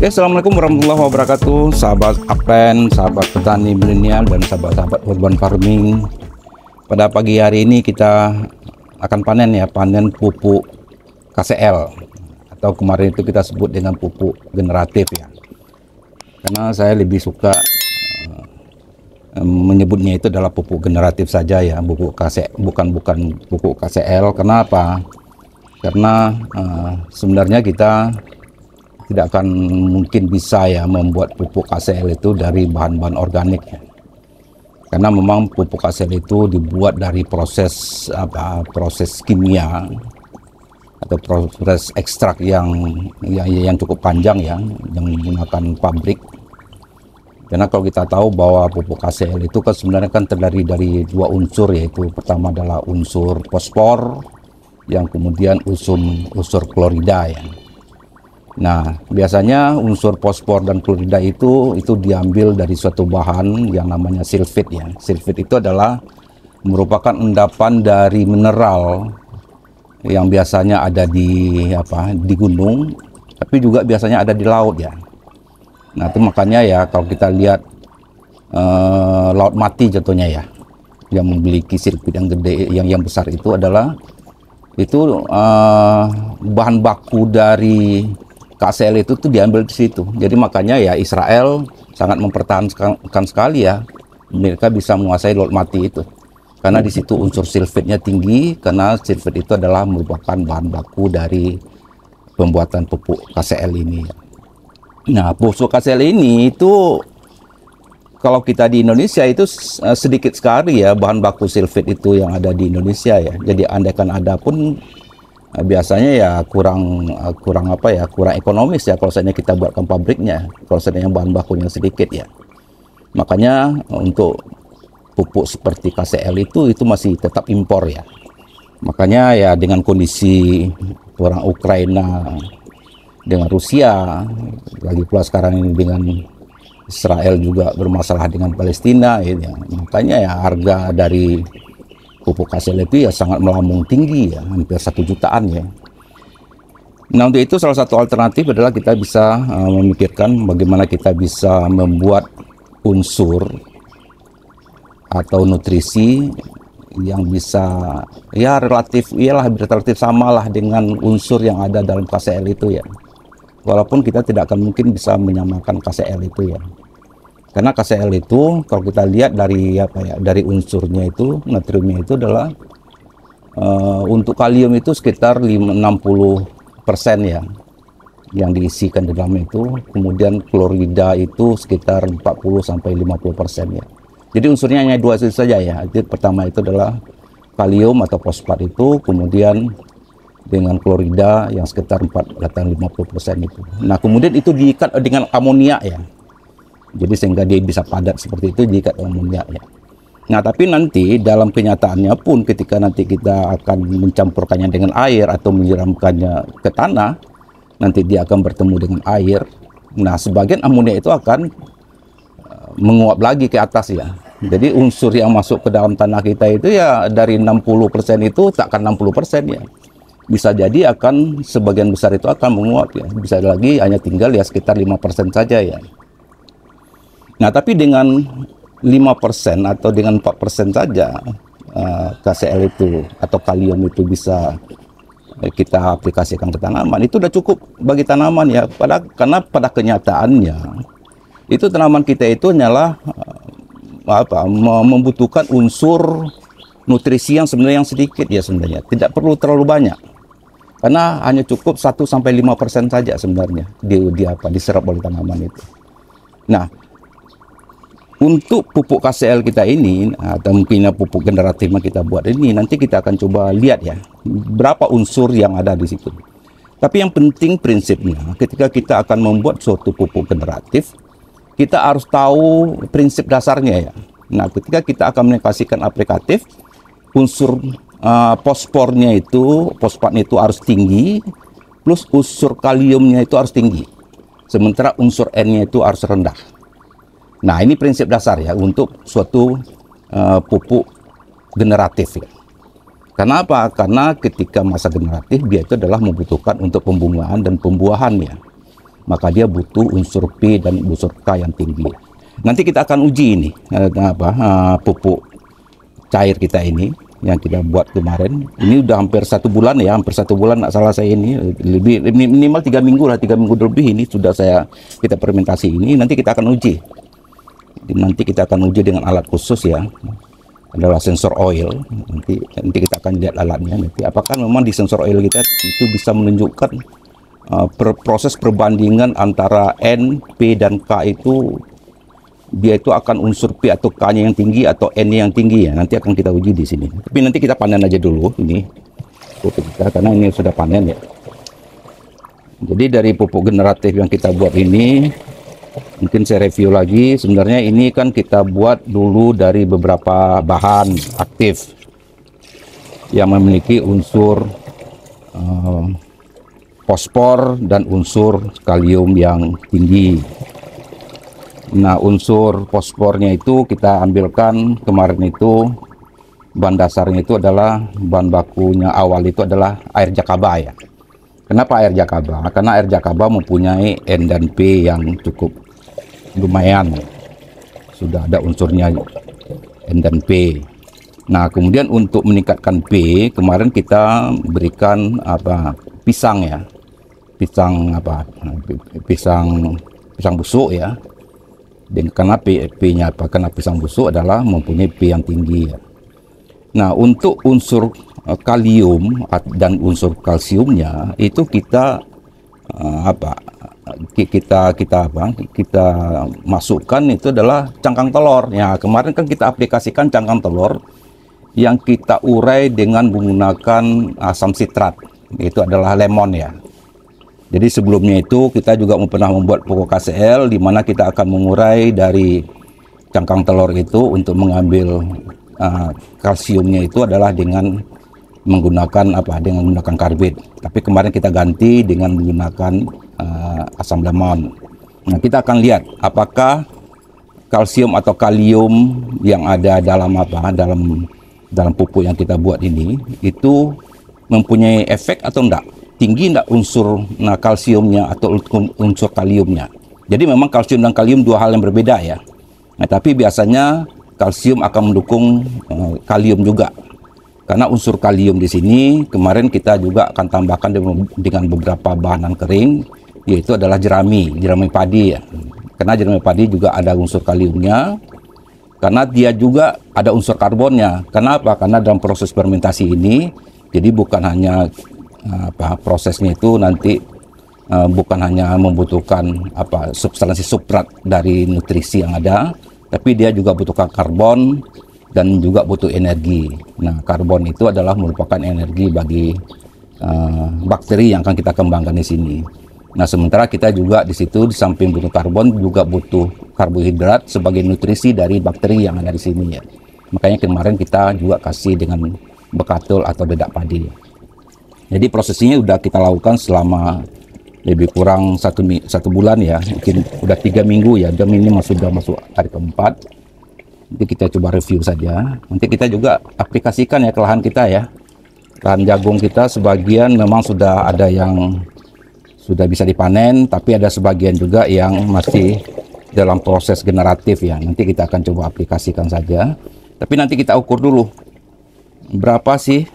Oke, assalamualaikum warahmatullahi wabarakatuh, sahabat Upland, sahabat petani milenial, dan sahabat-sahabat urban farming. Pada pagi hari ini kita akan panen pupuk KCL, atau kemarin itu kita sebut dengan pupuk generatif ya. Karena saya lebih suka menyebutnya itu adalah pupuk generatif saja ya, bukan pupuk KCL. Kenapa? Karena sebenarnya kita tidak akan mungkin bisa ya membuat pupuk KCL itu dari bahan-bahan organik ya. Karena memang pupuk KCL itu dibuat dari proses kimia atau proses ekstrak yang cukup panjang ya, yang menggunakan pabrik. Karena kalau kita tahu bahwa pupuk KCL itu kan sebenarnya kan terdiri dari dua unsur, yaitu pertama adalah unsur fosfor, yang kemudian unsur klorida ya. Nah, biasanya unsur fosfor dan klorida itu diambil dari suatu bahan yang namanya silfit ya. Silfit itu adalah merupakan endapan dari mineral yang biasanya ada di gunung, tapi juga biasanya ada di laut ya. Nah, itu makanya ya kalau kita lihat laut mati contohnya ya, yang memiliki sirkuit yang gede, yang besar itu adalah bahan baku dari KCL itu tuh diambil di situ. Jadi makanya ya Israel sangat mempertahankan sekali ya, mereka bisa menguasai laut mati itu. Karena di situ unsur silfitnya tinggi, karena silfit itu adalah merupakan bahan baku dari pembuatan pupuk KCL ini. Nah, pupuk KCL ini itu kalau kita di Indonesia itu sedikit sekali ya bahan baku silfit itu yang ada di Indonesia ya. Jadi andaikan ada pun biasanya ya kurang ekonomis ya kalau seandainya kita buatkan pabriknya, kalau seandainya bahan bakunya sedikit ya. Makanya untuk pupuk seperti KCL itu masih tetap impor ya. Makanya ya dengan kondisi perang Ukraina dengan Rusia, lagi pula sekarang ini dengan Israel juga bermasalah dengan Palestina ya. Makanya ya harga dari pupuk KCL itu ya sangat melambung tinggi ya, hampir 1 jutaan ya. Nah, untuk itu salah satu alternatif adalah kita bisa memikirkan bagaimana kita bisa membuat unsur atau nutrisi yang bisa ya relatif samalah dengan unsur yang ada dalam KCL itu ya. Walaupun kita tidak akan mungkin bisa menyamakan KCL itu ya. Karena KCL itu kalau kita lihat dari unsurnya itu, natriumnya itu adalah untuk kalium itu sekitar 60% ya yang diisikan di dalam itu. Kemudian klorida itu sekitar 40-50% ya. Jadi unsurnya hanya dua saja ya. Jadi pertama itu adalah kalium atau fosfat itu, kemudian dengan klorida yang sekitar 50% itu. Nah, kemudian itu diikat dengan amonia ya. Jadi sehingga dia bisa padat seperti itu jika amonia ya. Nah, tapi nanti dalam kenyataannya pun ketika nanti kita akan mencampurkannya dengan air atau menyiramkannya ke tanah, nanti dia akan bertemu dengan air. Nah, sebagian amonia itu akan menguap lagi ke atas ya. Jadi unsur yang masuk ke dalam tanah kita itu ya dari 60% itu takkan 60% ya. Bisa jadi akan sebagian besar itu akan menguap ya. Bisa lagi hanya tinggal ya sekitar 5% saja ya. Nah, tapi dengan 5% atau dengan 4% saja KCL itu atau kalium itu bisa kita aplikasikan ke tanaman, itu udah cukup bagi tanaman ya. Karena pada kenyataannya itu tanaman kita itu hanyalah membutuhkan unsur nutrisi yang sebenarnya yang sedikit ya, sebenarnya tidak perlu terlalu banyak. Karena hanya cukup 1-5% saja sebenarnya diserap oleh tanaman itu. Nah, untuk pupuk KCL kita ini atau mungkin pupuk generatif yang kita buat ini, nanti kita akan coba lihat ya berapa unsur yang ada di situ. Tapi yang penting prinsipnya ketika kita akan membuat suatu pupuk generatif, kita harus tahu prinsip dasarnya ya. Nah, ketika kita akan mengaplikasikan aplikatif, unsur fosfatnya itu harus tinggi, plus unsur kaliumnya itu harus tinggi. Sementara unsur N-nya itu harus rendah. Nah, ini prinsip dasar ya untuk suatu pupuk generatif ya. Karena apa? Karena ketika masa generatif dia itu adalah membutuhkan untuk pembungaan dan pembuahan ya. maka dia butuh unsur P dan unsur K yang tinggi. Nanti kita akan uji ini pupuk cair kita ini yang kita buat kemarin. Ini udah hampir 1 bulan ya, hampir 1 bulan nggak salah saya ini, lebih minimal 3 minggu lah, 3 minggu lebih ini sudah kita fermentasi ini. Nanti kita akan uji. Nanti kita akan uji dengan alat khusus ya, adalah sensor oil. Nanti kita akan lihat alatnya nanti apakah memang di sensor oil kita itu bisa menunjukkan proses perbandingan antara N, P dan K itu, dia itu akan unsur P atau K-nya yang tinggi atau N-nya yang tinggi ya. Nanti akan kita uji di sini. Tapi nanti kita panen aja dulu ini pupuk kita, karena ini sudah panen ya. Jadi dari pupuk generatif yang kita buat ini, mungkin saya review lagi. Sebenarnya ini kan kita buat dulu dari beberapa bahan aktif yang memiliki unsur fosfor dan unsur kalium yang tinggi. Nah, unsur fosfornya itu kita ambilkan kemarin itu, bahan dasarnya itu adalah, bahan bakunya awal itu adalah air jakaba ya. Kenapa air jakaba? Karena air jakaba mempunyai N dan P yang cukup lumayan, sudah ada unsurnya N dan P. Nah, kemudian untuk meningkatkan P, kemarin kita berikan pisang ya, pisang busuk ya. Dan karena P-nya karena pisang busuk adalah mempunyai P yang tinggi ya. Nah, untuk unsur kalium dan unsur kalsiumnya itu kita masukkan itu adalah cangkang telur. Ya, kemarin kan kita aplikasikan cangkang telur yang kita urai dengan menggunakan asam sitrat, itu adalah lemon ya. Jadi sebelumnya itu kita juga pernah membuat pupuk KCL di mana kita akan mengurai dari cangkang telur itu untuk mengambil kalsiumnya itu adalah dengan menggunakan karbit. Tapi kemarin kita ganti dengan menggunakan asam lemon. Nah, kita akan lihat apakah kalsium atau kalium yang ada dalam pupuk yang kita buat ini itu mempunyai efek atau enggak. Tinggi enggak unsur kalsiumnya atau unsur kaliumnya. Jadi memang kalsium dan kalium dua hal yang berbeda ya. Nah, tapi biasanya kalsium akan mendukung kalium juga. Karena unsur kalium di sini kemarin kita juga akan tambahkan dengan beberapa bahan kering, yaitu adalah jerami padi ya. Karena jerami padi juga ada unsur kaliumnya. Karena dia juga ada unsur karbonnya. Kenapa? Karena dalam proses fermentasi ini, jadi bukan hanya prosesnya itu nanti bukan hanya membutuhkan substansi substrat dari nutrisi yang ada, tapi dia juga butuhkan karbon dan juga butuh energi. Nah, karbon itu adalah merupakan energi bagi bakteri yang akan kita kembangkan di sini. Nah, sementara kita juga di situ di samping butuh karbon juga butuh karbohidrat sebagai nutrisi dari bakteri yang ada di sini ya. Makanya kemarin kita juga kasih dengan bekatul atau dedak padi. Jadi prosesnya udah kita lakukan selama lebih kurang satu bulan ya, mungkin udah 3 minggu ya, jam ini sudah masuk hari keempat. Nanti kita coba review saja. Nanti kita juga aplikasikan ya ke lahan kita ya. Lahan jagung kita sebagian memang sudah ada yang sudah bisa dipanen, tapi ada sebagian juga yang masih dalam proses generatif ya. Nanti kita akan coba aplikasikan saja. Tapi nanti kita ukur dulu berapa sih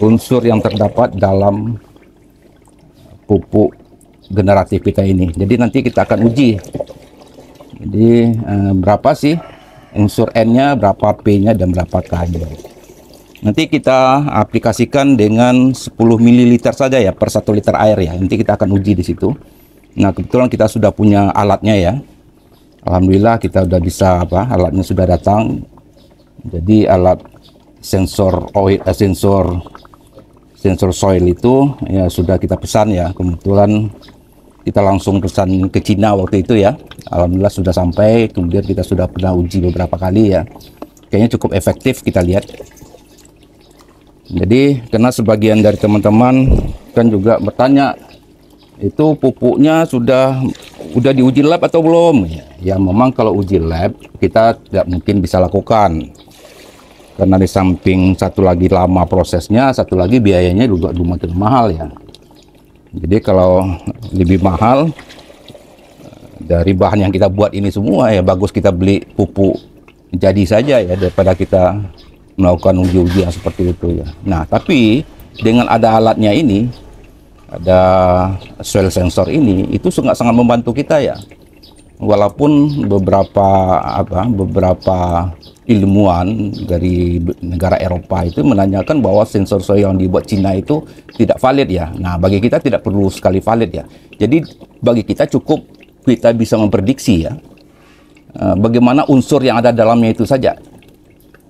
unsur yang terdapat dalam pupuk generatif kita ini. Jadi nanti kita akan uji. Jadi berapa sih unsur N-nya, berapa P-nya, dan berapa K-nya. Nanti kita aplikasikan dengan 10 ml saja ya per 1 liter air ya. Nanti kita akan uji di situ. Nah, kebetulan kita sudah punya alatnya ya. Alhamdulillah kita udah bisa alatnya sudah datang. Jadi alat sensor oil, sensor soil itu ya sudah kita pesan ya. Kebetulan kita langsung pesan ke Cina waktu itu ya. Alhamdulillah sudah sampai. Kemudian kita sudah pernah uji beberapa kali ya. Kayaknya cukup efektif kita lihat. Jadi karena sebagian dari teman-teman kan juga bertanya, itu pupuknya sudah diuji lab atau belum? Ya memang kalau uji lab kita tidak mungkin bisa lakukan. Karena di samping satu lagi lama prosesnya, satu lagi biayanya juga makin mahal ya. Jadi kalau lebih mahal dari bahan yang kita buat ini semua, ya bagus kita beli pupuk jadi saja ya, daripada kita melakukan uji-uji yang seperti itu ya. Nah, tapi dengan ada alatnya ini, ada soil sensor ini, itu sangat-sangat membantu kita ya. Walaupun beberapa ilmuwan dari negara Eropa itu menanyakan bahwa sensor soil yang dibuat Cina itu tidak valid ya. Nah, bagi kita tidak perlu sekali valid ya. Jadi bagi kita cukup kita bisa memprediksi ya, bagaimana unsur yang ada dalamnya itu saja.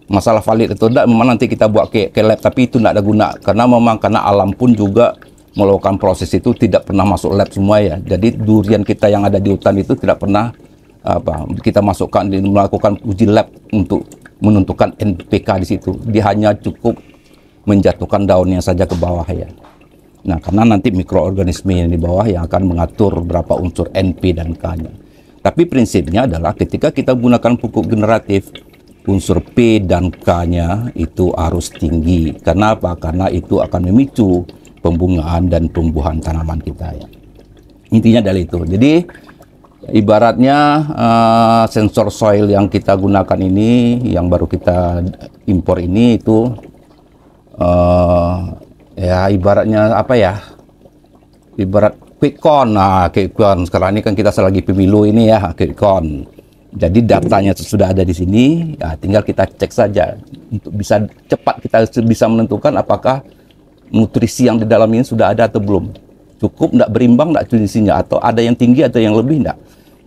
Masalah valid atau tidak memang nanti kita buat ke lab, tapi itu tidak ada guna, karena memang karena alam pun juga melakukan proses itu tidak pernah masuk lab semua ya. Jadi durian kita yang ada di hutan itu tidak pernah kita masukkan melakukan uji lab untuk menentukan NPK di situ. Dia hanya cukup menjatuhkan daunnya saja ke bawah ya. Nah, karena nanti mikroorganisme yang di bawah yang akan mengatur berapa unsur NP dan K-nya. Tapi prinsipnya adalah ketika kita gunakan pupuk generatif, unsur P dan K-nya itu harus tinggi. Karena apa? Karena itu akan memicu pembungaan dan tumbuhan tanaman kita ya. Intinya dari itu. Jadi ibaratnya sensor soil yang kita gunakan ini, yang baru kita impor ini itu ya ibaratnya apa ya? Ibarat quick count. Nah, quick count sekarang ini kan kita lagi pemilu ini ya, quick count. Jadi datanya sudah ada di sini, ya tinggal kita cek saja untuk bisa cepat kita bisa menentukan apakah nutrisi yang di dalam ini sudah ada atau belum, cukup tidak berimbang tidak nutrisinya, atau ada yang tinggi atau yang lebih tidak.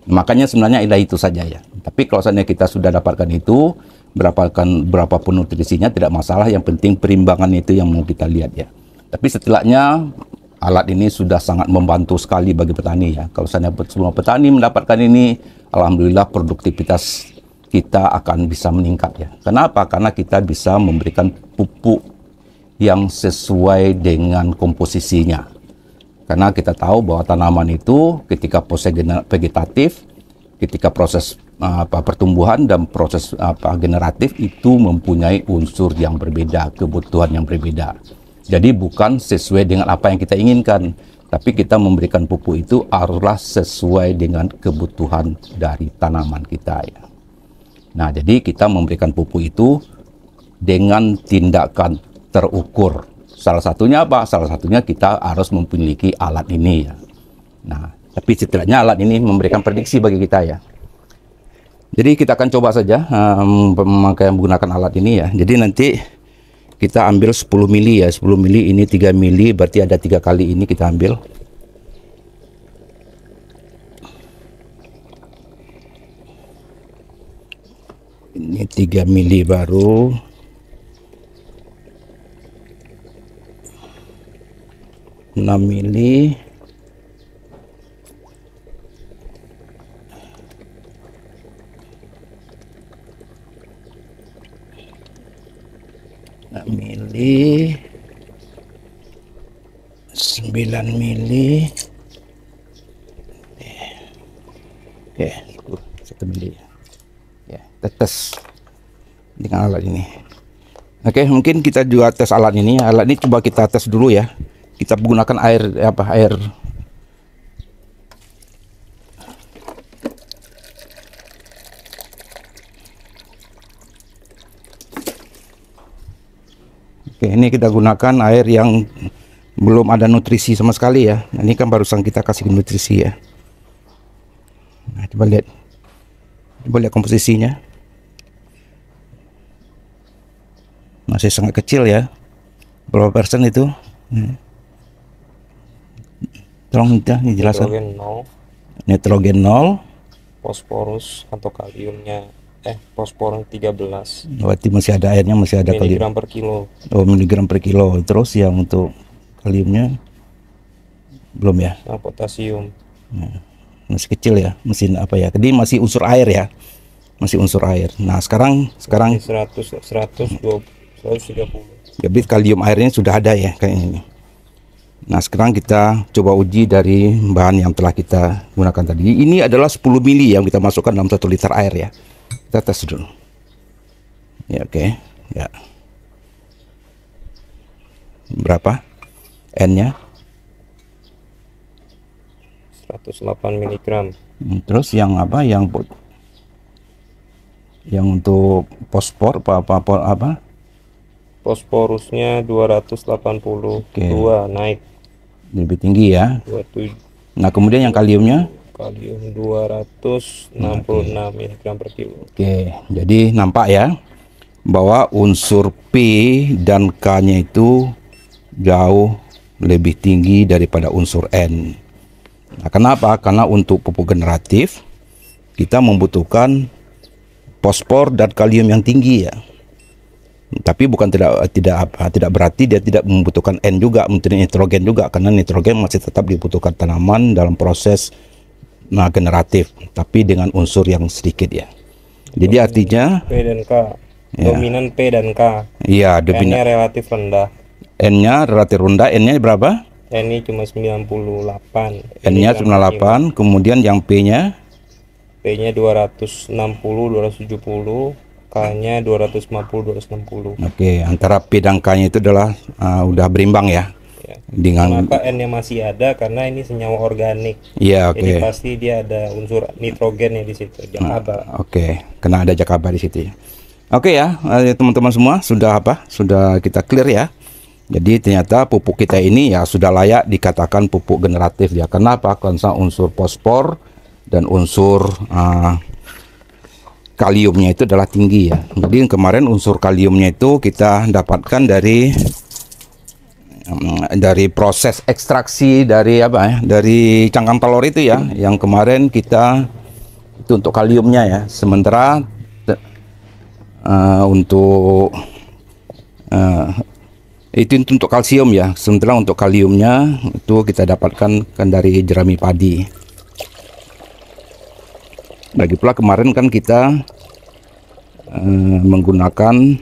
Makanya sebenarnya itu saja ya. Tapi kalau seandainya kita sudah dapatkan itu, berapapun nutrisinya tidak masalah, yang penting perimbangan itu yang mau kita lihat ya. Tapi setelahnya alat ini sudah sangat membantu sekali bagi petani ya. Kalau seandainya semua petani mendapatkan ini, alhamdulillah produktivitas kita akan bisa meningkat ya. Kenapa? Karena kita bisa memberikan pupuk yang sesuai dengan komposisinya. Karena kita tahu bahwa tanaman itu ketika proses vegetatif, ketika proses pertumbuhan dan proses generatif itu mempunyai unsur yang berbeda, kebutuhan yang berbeda. Jadi bukan sesuai dengan apa yang kita inginkan, tapi kita memberikan pupuk itu haruslah sesuai dengan kebutuhan dari tanaman kita ya. Nah, jadi kita memberikan pupuk itu dengan tindakan terukur. Salah satunya apa? Salah satunya kita harus memiliki alat ini ya. Nah, tapi setidaknya alat ini memberikan prediksi bagi kita ya. Jadi kita akan coba saja menggunakan alat ini ya. Jadi nanti kita ambil 10 mili ya. 10 mili ini 3 mili, berarti ada 3 kali ini kita ambil. Ini 3 mili baru. 6 mili, mili, 9 mili, oke, 1 mili ya, tetes dengan alat ini. Oke, mungkin kita juga tes alat ini. Alat ini coba kita tes dulu ya. Kita menggunakan air Oke, ini kita gunakan air yang belum ada nutrisi sama sekali ya. Nah, ini kan barusan kita kasih nutrisi ya. Nah, coba lihat komposisinya. Masih sangat kecil ya. Berapa persen itu? Tolong dijelaskan. Nitrogen 0, Nitrogen 0, fosforus atau kaliumnya fosforus 13. berarti masih ada airnya, masih ada miligram per kilo. Oh, miligram per kilo. Terus yang untuk kaliumnya belum ya? Nah, potasium. Nah, masih kecil ya, mesin apa ya? Jadi masih unsur air ya. Masih unsur air. Nah, sekarang 130. Jadi kalium airnya sudah ada ya kayak ini. Nah, sekarang kita coba uji dari bahan yang telah kita gunakan tadi. Ini adalah 10 mili yang kita masukkan dalam 1 liter air ya. Kita tes dulu. Ya, oke. Ya. Berapa N-nya? 108 mg. Terus yang apa? Yang untuk fosfor apa? Fosforusnya 282 naik Lebih tinggi ya. 27. Nah, kemudian yang kaliumnya? Kalium 266 mg per kilo. Oke, jadi nampak ya bahwa unsur P dan K-nya itu jauh lebih tinggi daripada unsur N. Nah, kenapa? Karena untuk pupuk generatif kita membutuhkan fosfor dan kalium yang tinggi ya. Tapi bukan tidak berarti dia tidak membutuhkan N juga, nitrogen juga, karena nitrogen masih tetap dibutuhkan tanaman dalam proses generatif, tapi dengan unsur yang sedikit ya. Jadi artinya P dan K. Dominan P dan K. Iya, N-nya relatif rendah. N-nya relatif rendah. N-nya berapa? N-nya cuma 98. N-nya 98. Kemudian yang P-nya? P-nya 260, 270. K-nya 250, 260. Oke, antara P dan K-nya itu adalah udah berimbang ya. Dengan kenapa N-nya masih ada? Karena ini senyawa organik. Iya, oke. Jadi pasti dia ada unsur nitrogen ya di situ. Jakaba. Oke, karena ada jakaba di situ ya. Oke ya, teman-teman semua, sudah kita clear ya. Jadi ternyata pupuk kita ini ya sudah layak dikatakan pupuk generatif ya. Kenapa? Karena unsur fosfor dan unsur kaliumnya itu adalah tinggi ya. Jadi kemarin unsur kaliumnya itu kita dapatkan dari proses ekstraksi dari dari cangkang telur itu ya. Yang kemarin kita itu untuk kaliumnya ya. Sementara itu untuk kalsium ya. Sementara untuk kaliumnya itu kita dapatkan dari jerami padi. Lagi pula kemarin kan kita menggunakan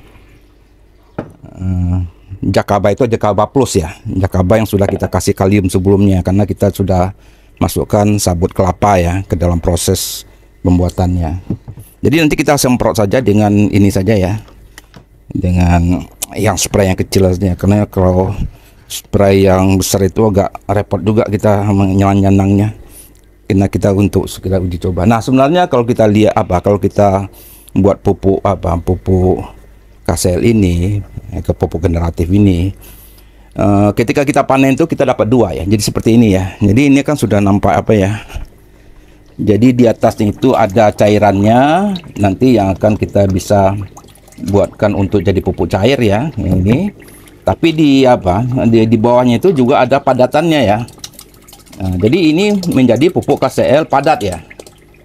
jakaba, itu jakaba plus ya, jakaba yang sudah kita kasih kalium sebelumnya, karena kita sudah masukkan sabut kelapa ya ke dalam proses pembuatannya. Jadi nanti kita semprot saja dengan ini saja ya, dengan yang spray yang kecil saja, karena kalau spray yang besar itu agak repot juga kita menyenang-nyenangnya, karena kita untuk sekedar uji coba. Nah sebenarnya kalau kita lihat kalau kita buat pupuk KCL ini ke pupuk generatif ini, ketika kita panen itu kita dapat dua ya. Jadi seperti ini ya. Jadi ini kan sudah nampak jadi di atasnya itu ada cairannya, nanti yang akan kita bisa buatkan untuk jadi pupuk cair ya ini. Tapi di bawahnya itu juga ada padatannya ya. Nah, jadi ini menjadi pupuk KCL padat ya.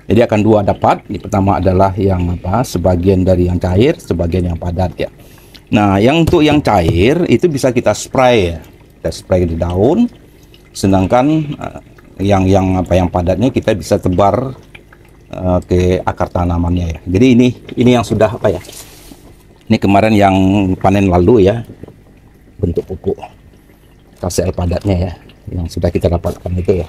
Jadi akan dua dapat. Yang pertama adalah yang sebagian dari yang cair, sebagian yang padat ya. Nah, yang untuk yang cair itu bisa kita spray ya. Kita spray di daun. Sedangkan yang padatnya kita bisa tebar ke akar tanamannya ya. Jadi ini yang sudah ini kemarin yang panen lalu ya, bentuk pupuk KCL padatnya ya, yang sudah kita dapatkan itu ya.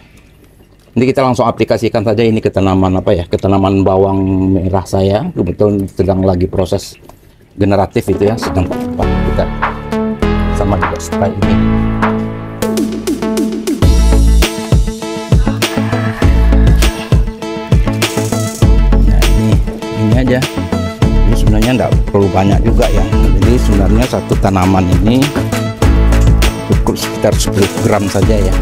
Ini kita langsung aplikasikan saja ini ke tanaman ke tanaman bawang merah saya. Kebetulan sedang lagi proses generatif itu ya, sedang kita sama juga spray ini. Nah ini aja. Ini sebenarnya enggak perlu banyak juga ya. Jadi sebenarnya satu tanaman ini cukup sekitar 10 gram saja ya.